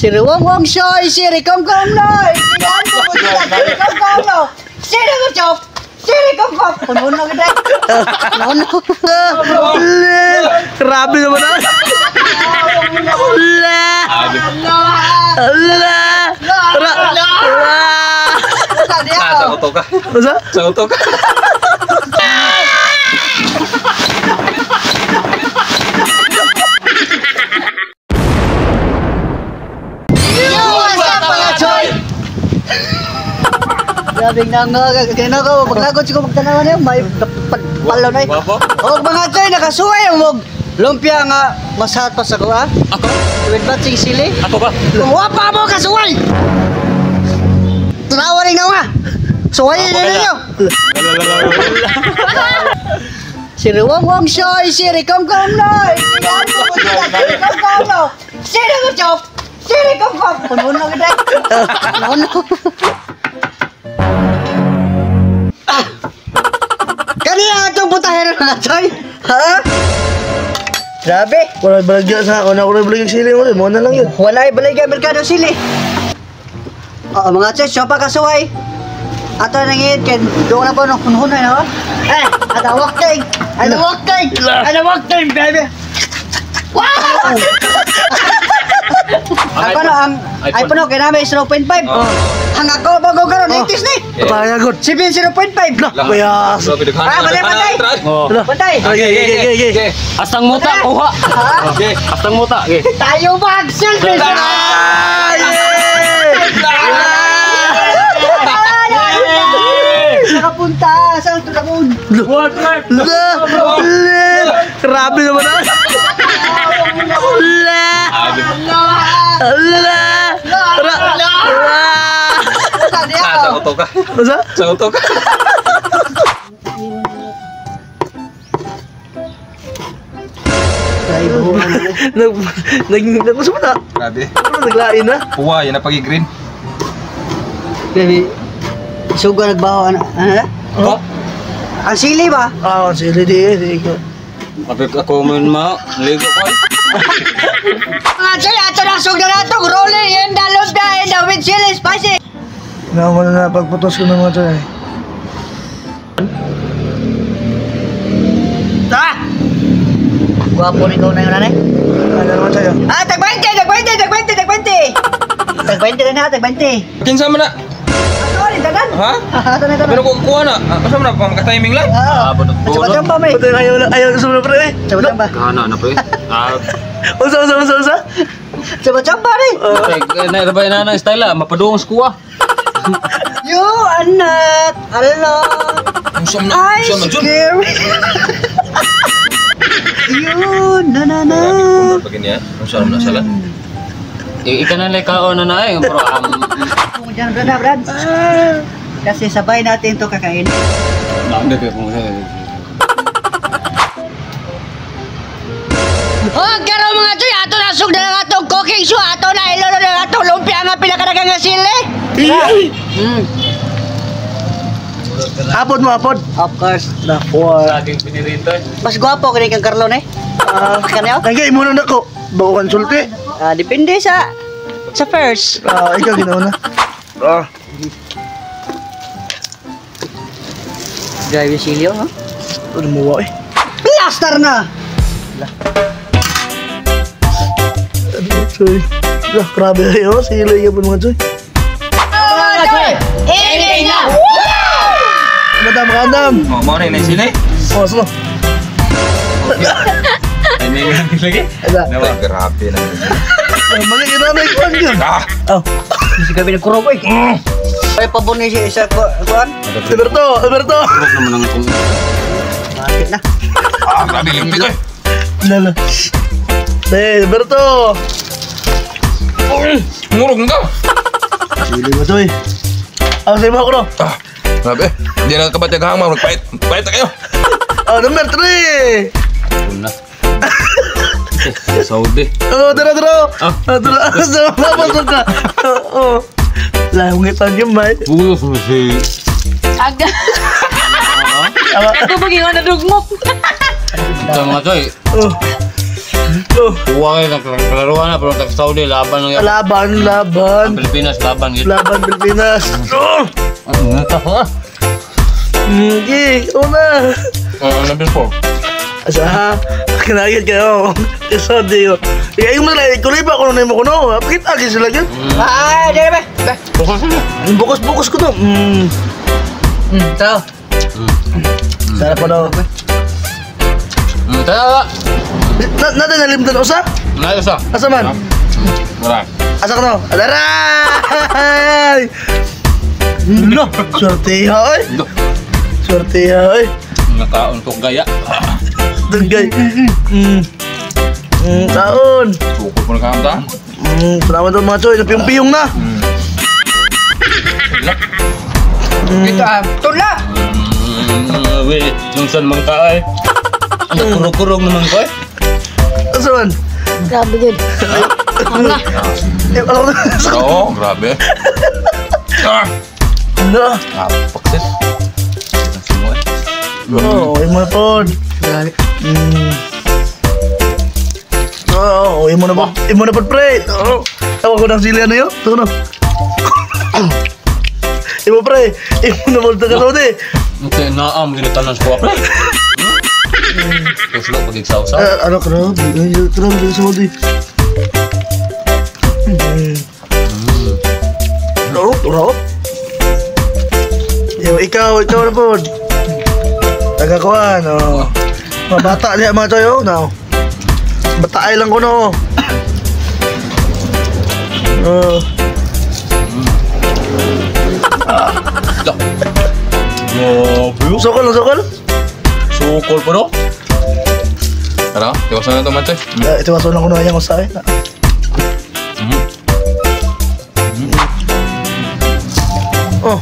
Siri wong wong soy, siri kom kom noy. Yan po po siya, siri kom kom no. Siri ko chok, siri kom kom. Puno kita. Puno. Grabe naman ah. Sa auto ka. Masa? Sa auto ka. Grabe nga kaya na ko, paglagod ko magtanawan niyo, may palaw na o mga choy, nakasuway ang lumpia nga masahat pa sa ko ha? Ako? With batsing sili? Ako ba? Wapa mo kasuway! Tanawa rin nga! Suwayin na ninyo! Siri wong wong soy, siri kom kom noy! Yan po po siya, siri kom kom no! Siri ko chok! Siri kom kom! Puno kita! Puno! Kanina itong putahin na choy! Ha? Grabe! Wala balagyan sa ako na ako na balagyan sili mo. Mo na lang yun. Wala balagyan merkado sili. Oo mga choy, sopa kasuway. Ato nangin ken doon na po nung hunhunay no? Ada walking! Ada walking! Ada walking baby! Wow! Ang iPhone no, kaya namin 0.5. Ang ako bago karon 80s ni. Kaya good. 0.5. Kaya. Patay! Patay! Okay. Astang muta, kuha. Okay, astang muta. Okay. Tayo mag-selfie! Nakapunta! Saan ito namun? Grabe naman ah. Sa auto ka. Masa? Sa auto ka. Naggusto mo na. Grabe. Naglain na. Puwa, yan na pag-green. Baby, sugo nagbaho ano na? Oh? Ang sili ba? Ah, sili di ko. Kapit ako man ligo ko. Mga choy, ato na sug na natong rolling and the luda and the with chili spicy. Naman na pagputos ko ng mga choy. Ta! Guwapo rin ikaw na yun nanay? Ano naman sa'yo? Tag-20 na, tag-20. Kinsa man na? Sorry, dagan. Ha? Ato na. Pero kuha na. Asa man na maka-timing lang? Bunot. Sabatang pa, may. Pati ayaw gusto mo na pre. Sabatang pa. Kana na pre. Usa. Sabatang pa rin. Na rabay na style mapadung skuha. You anak, Allah. Usam na, I scary. You na. Begini ya. Usam na sala. Ikan na kao na pero Diyan Brad. Kasi sabay natin to kakain. Hindi kayo kung Karo mga choy, ato na sug na lang atong cooking show, ato na ilo na atong lumpia nga pinakadagang nga sili. Apod mo. Of course. Na for. laging pinirito. Mas gwapo kini kang Carlo ni. Kanyo? Nagay mo na nako. Bago kan sulti. Depende sa first. Ikaw ginauna. Drive silyo, no? Ano mo eh? Plaster na. Choy. Grabe ayo sili ya pun mga choy. Mga choy, ini na. Madam. Mau na sini? Oh, semua. Ini lagi? Ada. Grabe na. Mga ginamay ko yun. Oh. Kasi kami nagkurog eh. Ay, pabuni siya isa kuhan. Alberto. Kurog naman ang kung. Bakit na? Grabe limpit eh. Lala. Alberto. Ngurog ka. Sili mo choy. Sa'yo mo ako no. Grabe. Hindi na kabatag hangma. Magpahit na kayo. Number 3. Una. Saudi. Tara. Papasok ka. Lahungit ang gimay. Buyos mo si... Aga. Ito bagi nga nadugmok. Ito mga choy. Oh, Huwag kayo nagkalaruan na, pero tag-Saudi, laban lang yan. laban. Pilipinas, laban yun. Laban Pilipinas. Oh! Ano nga ako? Hindi, una. Ano po? Asa, kinagit kayo. Kasadi ko. Kaya yung malay, kulay ba kung ano mo kuno? Pakit agi sila yun. Dili ba? Bukas sila. Bukas ko to. Tao. Sarap pa daw. Kaya, Nada nalimtan usa? nais ah. Asa man? Wala. Asa ka no? Adaray! No, sortiha oy. Sortiha oy. Nakaon ko gaya. Dugay. Taon. Sukot mo na kamta. Salamat daw mga choy, napiyong-piyong na. Ito tula. Wait, yung saan mang ka ay. Nagkurog-kurog naman ko eh. Asa man? Grabe yun. Ano? Alam ko na. Oo, grabe. No. Paksit. Oo, ay mo na po. Oo, ay mo na po. Ay mo na po, pre. Oo. Tawa ko ng sili ano yun? Ito na. Ay mo, pre. Ay mo na po. Tagalodi. Ito naam, ginitanan sa kuwa pre. Kuslo, pag-igsaw-saw. Ano ka na? Tram, dito sa Saudi. Laro? Ikaw na po. Tagakuan, oh. Mga bata liya mga choy, oh. Now. Bataay lang ko, no. Grabe. Sokol. Sukol pa no? Tara, iwasan na ito man Ito waso lang ko na yung usay. Oh.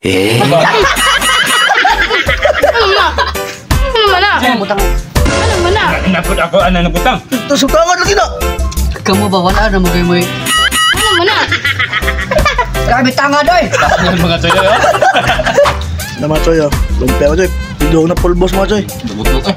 Ano man na? Ano man na? Napot ako, ano putang? Ito sutangan lagi na. Kamu ba wala na mo kayo mo? Ano man na? Grabe tanga doy. Yung mga sayo yun. Na mga choy, oh. Lumpia mga choy. Pidong na pulbos mga choy. Nabutok eh.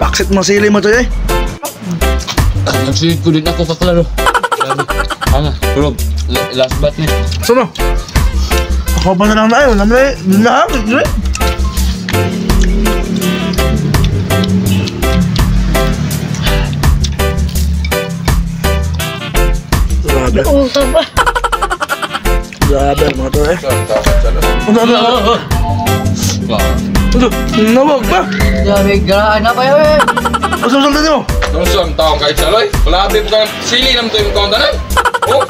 Paksit mga sili mga choy, eh. Nagsulit ko din ako kaklaro. Grabe. Ano, pero last bat niya. Sino? Ako pa na lang na yun. Namay, eh. Grabe. Usap ba? Grabe mga choy, eh. Ano? Nawag ba? Grabe garaan na pa yun. Masultan niyo. Nung siyang taong kahit saloy, palabi po ka sili naman ito yung kauntanan. Oh!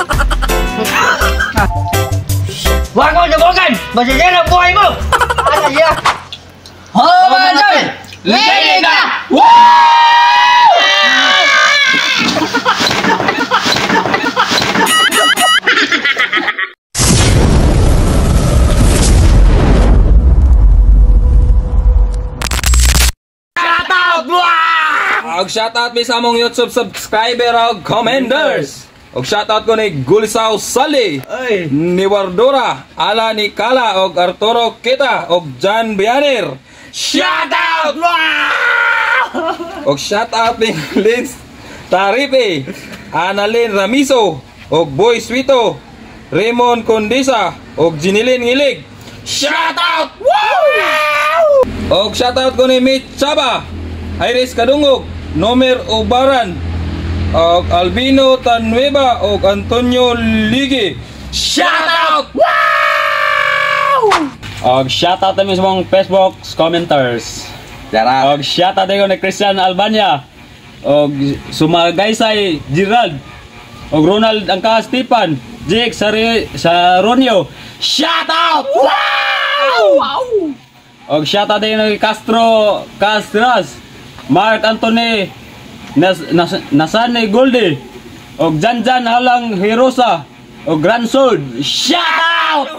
Huwag mo nabukan! Masasira ang buhay mo! Ano siya? Ho, mga doy! Lili ka! Og shoutout mi sa among YouTube subscriber og commenders. Og shoutout ko ni Gulisaw Sali, ni Wardora, Ala ni Kala og Arturo Kita og John Bianer. Shoutout! Og shoutout ni Lins Taripe, Annalyn Ramiso og Boy Sweeto, Raymond Condisa og Jinilin Ngilig. Shoutout! Og shoutout ko ni Mitch Chaba, Iris Kadungog, Nomer Ubaran, og Albino Tanueva og Antonio Ligi. Shoutout! Og shoutout namin sa mga Facebook commenters. Og shoutout din ko ni Christian Albania. Og Sumagaysay Gerald. Og Ronald Angka Stepan. Jake Saronio. Shoutout! Og shoutout din ni Castro Castras. Mark Anthony Nasane Goldie. Og Janjan Halang Hirosa. Og Grand Sword. Shoutout!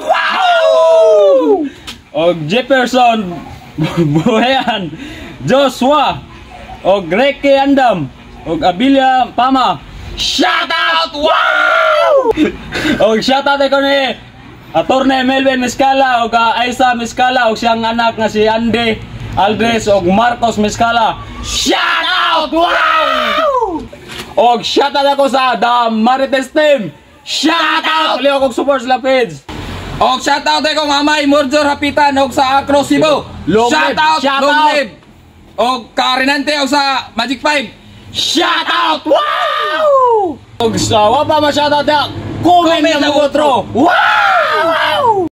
Og Jefferson Buhean, Joshua, og Ricky Andam, og Abilia Pama. Shoutout! Wow! Og shoutout ko ni Attorney Melvin Miscala og Aisa Miscala og siyang anak nga si Andy Aldres og Marcos Mezcala. Shout out! Wow! Og shout out ako sa The Marites Team. Shout out! Pali ako support sa page. Og shoutout ko mamay Murjor Hapitan og sa Acro Cebu. Long live, Shoutout shout long out. live. Og Karinante og sa Magic 5. Shout out! Wow! Og sa wapa ma shout out ya. Comment Comment na na mo outro. Wow!